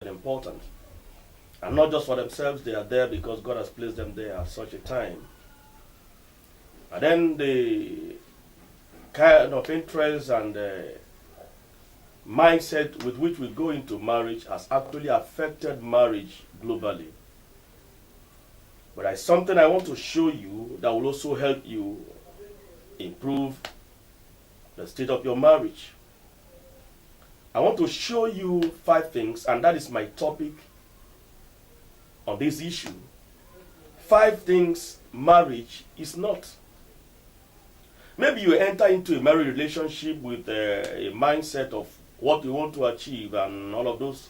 important. And not just for themselves, they are there because God has placed them there at such a time. And then the kind of interest and mindset with which we go into marriage has actually affected marriage globally. But there's something I want to show you that will also help you improve the state of your marriage. I want to show you 5 things, and that is my topic on this issue. 5 things marriage is not. Maybe you enter into a marriage relationship with a mindset of what you want to achieve and all of those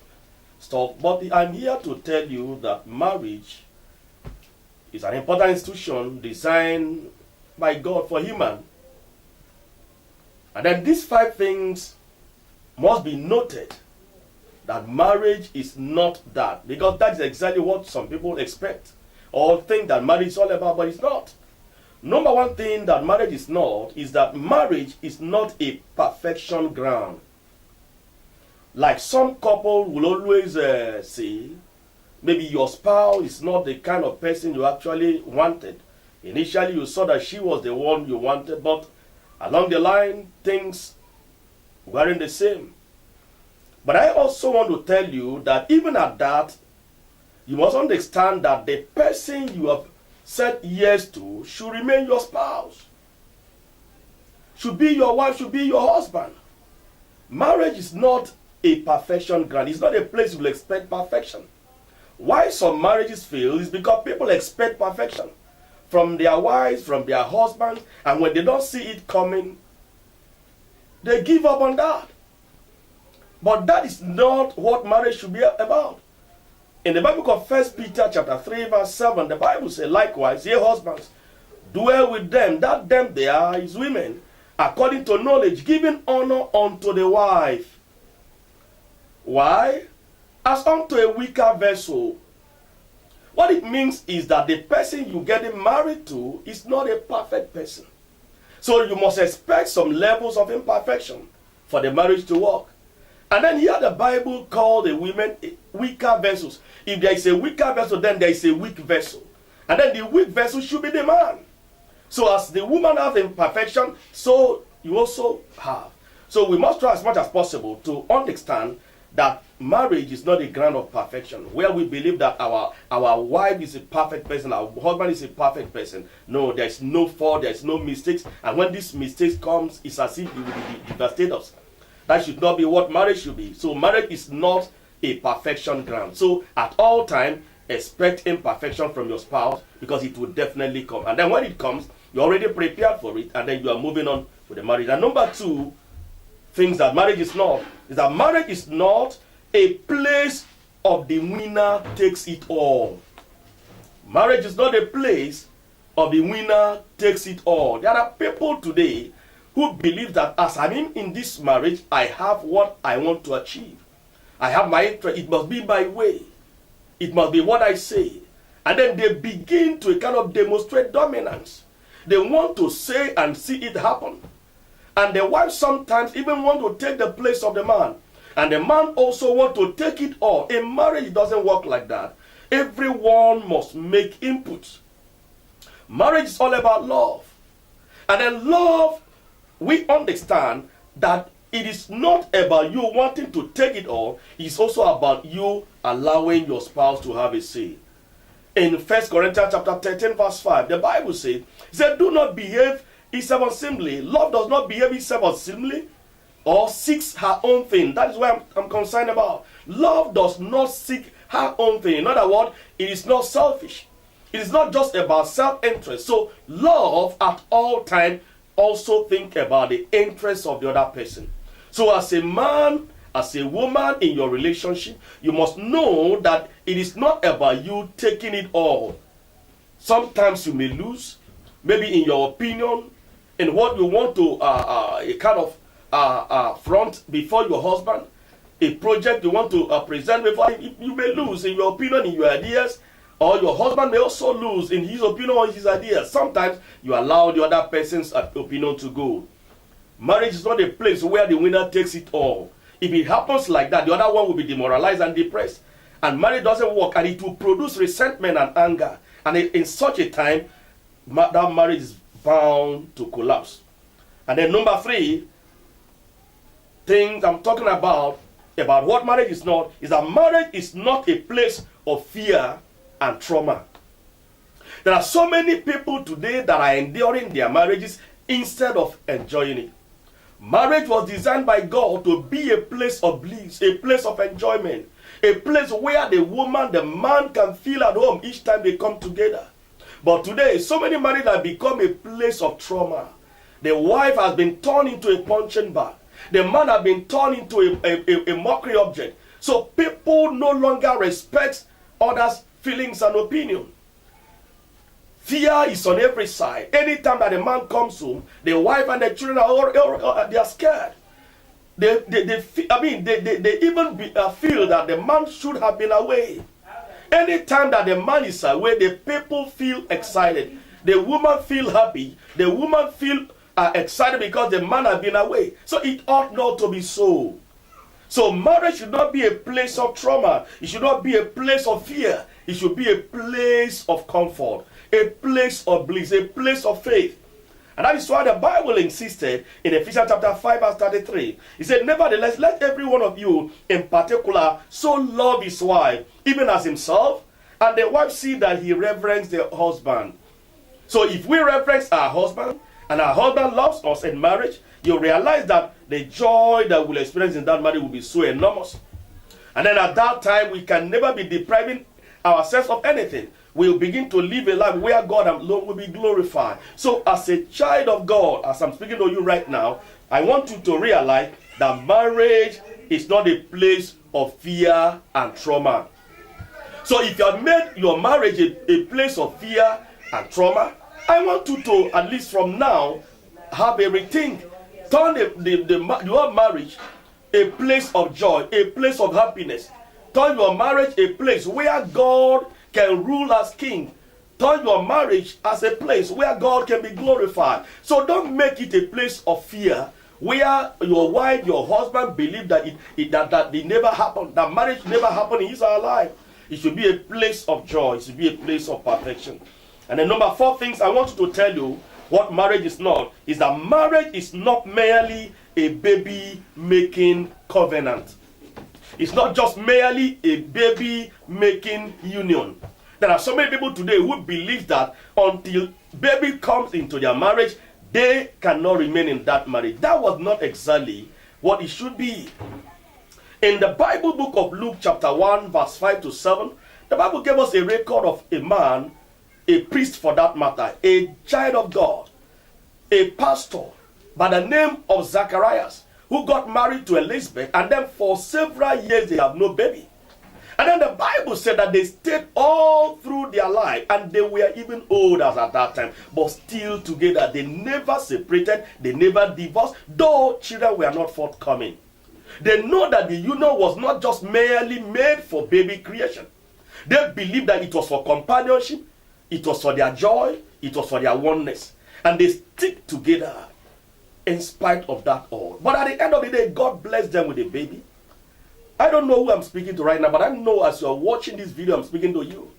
stuff. But I'm here to tell you that marriage is an important institution designed by God for human. And then these 5 things must be noted, that marriage is not that, because that is exactly what some people expect or think that marriage is all about, but it's not. Number 1 thing that marriage is not is that marriage is not a perfection ground. Like some couple will always say, maybe your spouse is not the kind of person you actually wanted. Initially you saw that she was the one you wanted, but along the line things weren't the same. But I also want to tell you that even at that, you must understand that the person you have said yes to should remain your spouse, should be your wife, should be your husband. Marriage is not a perfection ground. It's not a place you will expect perfection. Why some marriages fail is because people expect perfection from their wives, from their husbands, and when they don't see it coming, they give up on that. But that is not what marriage should be about. In the Bible of 1 Peter chapter 3 verse 7, the Bible says, likewise, ye husbands, dwell with them, that them they are his women, according to knowledge, giving honor unto the wife. Why? As unto a weaker vessel. What it means is that the person you're getting married to is not a perfect person. So you must expect some levels of imperfection for the marriage to work. And then here the Bible called the women weaker vessels. If there is a weaker vessel, then there is a weak vessel. And then the weak vessel should be the man. So as the woman has imperfection, so you also have. So we must try as much as possible to understand that marriage is not a ground of perfection, where we believe that our wife is a perfect person, our husband is a perfect person. No, there is no fault, there is no mistakes. And when these mistakes comes, it's as if it will devastate us. That should not be what marriage should be. So marriage is not a perfection ground. So at all times, expect imperfection from your spouse, because it will definitely come. And then when it comes, you're already prepared for it, and then you are moving on with the marriage. And number 2, things that marriage is not, is that marriage is not a place of the winner takes it all. Marriage is not a place of the winner takes it all. There are people today who believe that as I'm in this marriage, I have what I want to achieve. I have my interest. It must be my way. It must be what I say. And then they begin to kind of demonstrate dominance. They want to say and see it happen. And the wife sometimes even want to take the place of the man. And the man also want to take it all. In marriage, it doesn't work like that. Everyone must make input. Marriage is all about love. And then love, we understand that it is not about you wanting to take it all. It's also about you allowing your spouse to have a say. In 1 Corinthians chapter 13 verse 5, the Bible says, it said, do not behave itself unseemly. Love does not behave itself unseemly or seeks her own thing. That is what I'm concerned about. Love does not seek her own thing. In other words, it is not selfish. It is not just about self-interest. So love at all times also think about the interests of the other person. So as a man, as a woman in your relationship, you must know that it is not about you taking it all. Sometimes you may lose, maybe in your opinion, in what you want to kind of front before your husband, a project you want to present before him. You may lose in your opinion, in your ideas, or your husband may also lose in his opinion or his ideas. Sometimes you allow the other person's opinion to go. Marriage is not a place where the winner takes it all. If it happens like that, the other one will be demoralized and depressed. And marriage doesn't work, and it will produce resentment and anger. And in such a time, that marriage is bound to collapse. And then number 3, things I'm talking about what marriage is not, is that marriage is not a place of fear and trauma. There are so many people today that are enduring their marriages instead of enjoying it. Marriage was designed by God to be a place of bliss, a place of enjoyment, a place where the woman, the man can feel at home each time they come together. But today, so many marriages have become a place of trauma. The wife has been turned into a punching bag. The man has been turned into a mockery object. So people no longer respect others' feelings and opinion. Fear is on every side. Anytime that a man comes home, the wife and the children they are scared. They even feel that the man should have been away. Anytime that the man is away, the people feel excited. The woman feel happy. The woman feel excited because the man has been away. So it ought not to be so. So marriage should not be a place of trauma. It should not be a place of fear. It should be a place of comfort, a place of bliss, a place of faith. And that is why the Bible insisted in Ephesians chapter 5 verse 33. It said, nevertheless, let every one of you in particular so love his wife, even as himself, and the wife see that he reverence the husband. So if we reverence our husband, and our husband loves us in marriage, you realize that the joy that we'll experience in that marriage will be so enormous. And then at that time, we can never be depriving ourselves of anything. We'll begin to live a life where God alone will be glorified. So as a child of God, as I'm speaking to you right now, I want you to realize that marriage is not a place of fear and trauma. So if you have made your marriage a place of fear and trauma, I want you to, at least from now, have a rethink. Turn your marriage a place of joy, a place of happiness. Turn your marriage a place where God can rule as king. Turn your marriage as a place where God can be glorified. So don't make it a place of fear where your wife, your husband believe that it never happened, that marriage never happened in his or her life. It should be a place of joy. It should be a place of perfection. And the number 4 things I want you to tell you what marriage is not, is that marriage is not merely a baby-making covenant. It's not just merely a baby-making union. There are so many people today who believe that until baby comes into their marriage, they cannot remain in that marriage. That was not exactly what it should be. In the Bible book of Luke chapter 1 verse 5 to 7, the Bible gave us a record of a man, a priest for that matter, a child of God, a pastor by the name of Zacharias, who got married to Elizabeth, and then for several years they have no baby. And then the Bible said that they stayed all through their life, and they were even old as at that time, but still together. They never separated, they never divorced, though children were not forthcoming. They know that the union was not just merely made for baby creation. They believed that it was for companionship, it was for their joy, it was for their oneness. And they stick together in spite of that all. But at the end of the day, God blessed them with a baby. I don't know who I'm speaking to right now, but I know as you're watching this video, I'm speaking to you.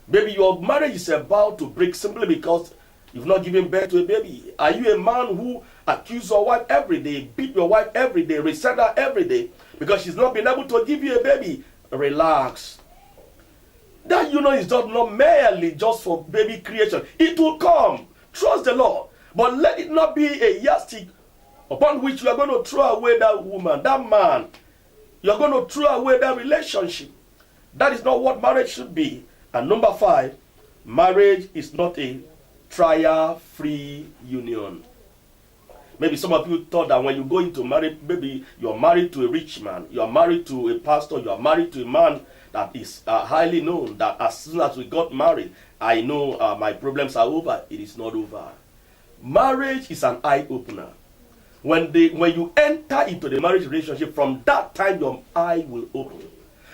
Maybe your marriage is about to break simply because you've not given birth to a baby. Are you a man who accuses your wife every day, beat your wife every day, resent her every day because she's not been able to give you a baby? Relax. That union is not merely just for baby creation. It will come. Trust the Lord. But let it not be a yardstick upon which you are going to throw away that woman, that man. You are going to throw away that relationship. That is not what marriage should be. And number 5, marriage is not a trial-free union. Maybe some of you thought that when you go into marriage, maybe you're married to a rich man, you're married to a pastor, you're married to a man that is highly known, that as soon as we got married, I know my problems are over. It is not over. Marriage is an eye-opener. When you enter into the marriage relationship, from that time your eye will open.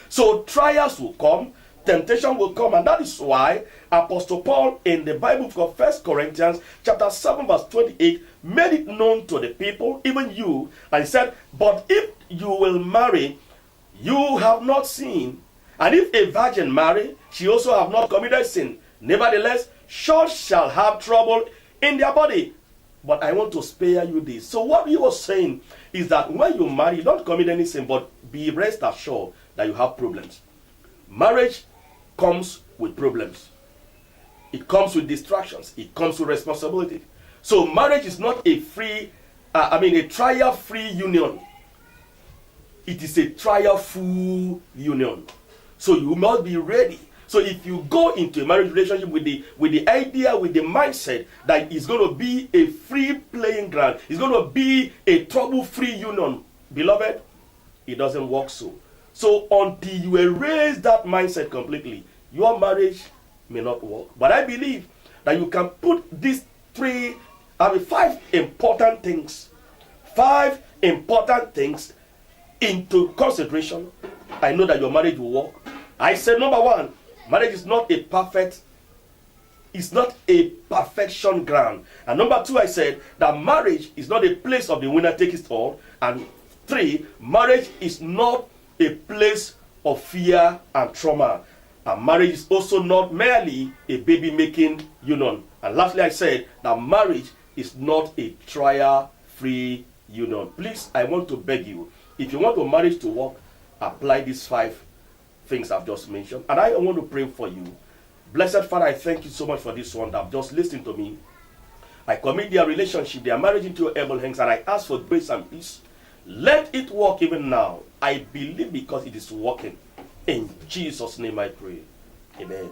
So trials will come, temptation will come. And that is why Apostle Paul in the Bible of 1 Corinthians chapter 7 verse 28 made it known to the people, even you, and he said, but if you will marry, you have not sinned. And if a virgin marry, she also have not committed sin. Nevertheless, such shall have trouble in their body. But I want to spare you this. So what he was saying is that when you marry, you don't commit any sin, but be rest assured that you have problems. Marriage comes with problems. It comes with distractions. It comes with responsibility. So marriage is not a a trial-free union. It is a trial-full union. So you must be ready. So if you go into a marriage relationship with the idea, with the mindset that it's going to be a free playing ground, it's going to be a trouble-free union, beloved, it doesn't work so. So until you erase that mindset completely, your marriage may not work. But I believe that you can put these five important things into consideration. I know that your marriage will work. I said, number one, marriage is not a perfection ground. And number two, I said that marriage is not a place of the winner takes it all. And three, marriage is not a place of fear and trauma. And marriage is also not merely a baby-making union. And lastly, I said that marriage is not a trial-free union. Please, I want to beg you, if you want your marriage to work, apply these 5 things I've just mentioned. And I want to pray for you. Blessed Father, I thank you so much for this one that have just listened to me. I commit their relationship, their marriage into your able hands, and I ask for grace and peace. Let it work even now. I believe because it is working. In Jesus' name I pray. Amen.